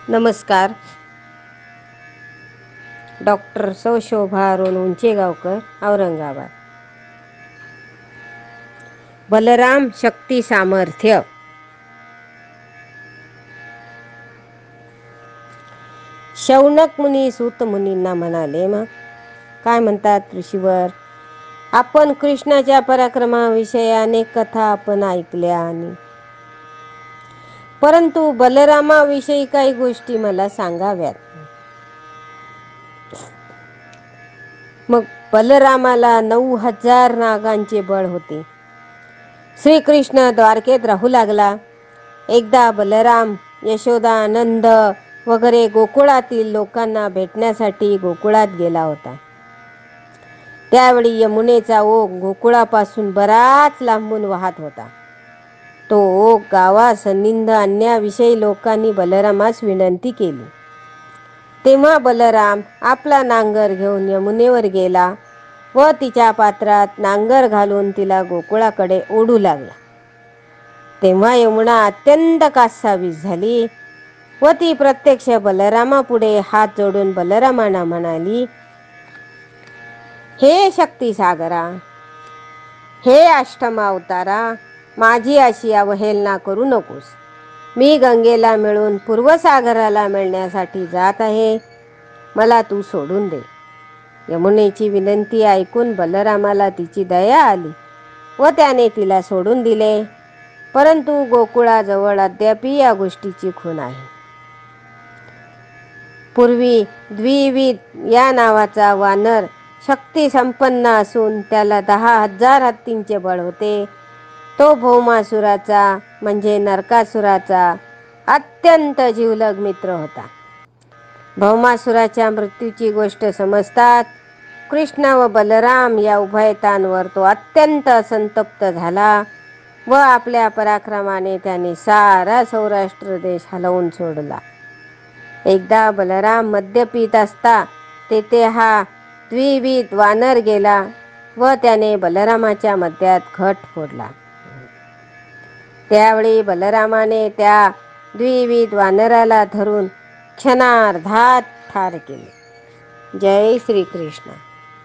नमस्कार. डॉक्टर शोभा अरुण उंचेगावकर, औरंगाबाद. बलराम शक्ती सामर्थ्य. शौनक मुनी सूत मुनींना म्हणाले, मग काय म्हणतात ऋषीवर? आपण कृष्णाच्या पराक्रमाविषयी अनेक कथा आपण ऐकल्या, परंतु बलरामाविषयी काही गोष्टी मला सांगाव्यात. मग बलरामाला 9,000 नागांचे बळ होते. श्रीकृष्ण द्वारकेत राहू लागला. एकदा बलराम, यशोदा, नंद वगैरे गोकुळातील लोकांना भेटण्यासाठी गोकुळात गेला होता. त्यावेळी यमुनेचा ओघ गोकुळापासून बराच लांबून वाहत होता. तो ओघ गावासंनिध आणण्याविषयी लोकांनी बलरामास विनंती केली. तेव्हा बलराम आपला नांगर घेऊन यमुनेवर गेला व तिच्या पात्रात नांगर घालून तिला गोकुळाकडे ओढू लागला. तेव्हा यमुना अत्यंत कासावीस झाली व ती प्रत्यक्ष बलरामापुढे हात जोडून बलरामांना म्हणाली, हे शक्तिसागरा, हे अष्टमावतारा, माझी अशी अवहेलना करू नकोस. मी गंगेला मिळून पूर्वसागराला मिळण्यासाठी जात आहे. मला तू सोडून दे. यमुनेची विनंती ऐकून बलरामाला तिची दया आली व त्याने तिला सोडून दिले. परंतु गोकुळाजवळ अद्यापही या गोष्टीची खूण आहे. पूर्वी द्विविद या नावाचा वानर शक्ती संपन्न असून त्याला 10,000 हत्तींचे बळ होते. तो भौमासुराचा म्हणजे नरकासुराचा अत्यंत जिवलग मित्र होता. भौमासुराच्या मृत्यूची गोष्ट समजतात कृष्ण व बलराम या उभयतांवर तो अत्यंत संतप्त झाला व आपल्या पराक्रमाने त्याने सारा सौराष्ट्र देश हलवून सोडला. एकदा बलराम मद्य पीत असता तेथे हा द्विविद वानर गेला व त्याने बलरामाच्या मद्यात घट फोडला. त्यावेळी बलरामाने त्या द्विविद वानराला धरून क्षणार्धात ठार केले. जय श्रीकृष्ण.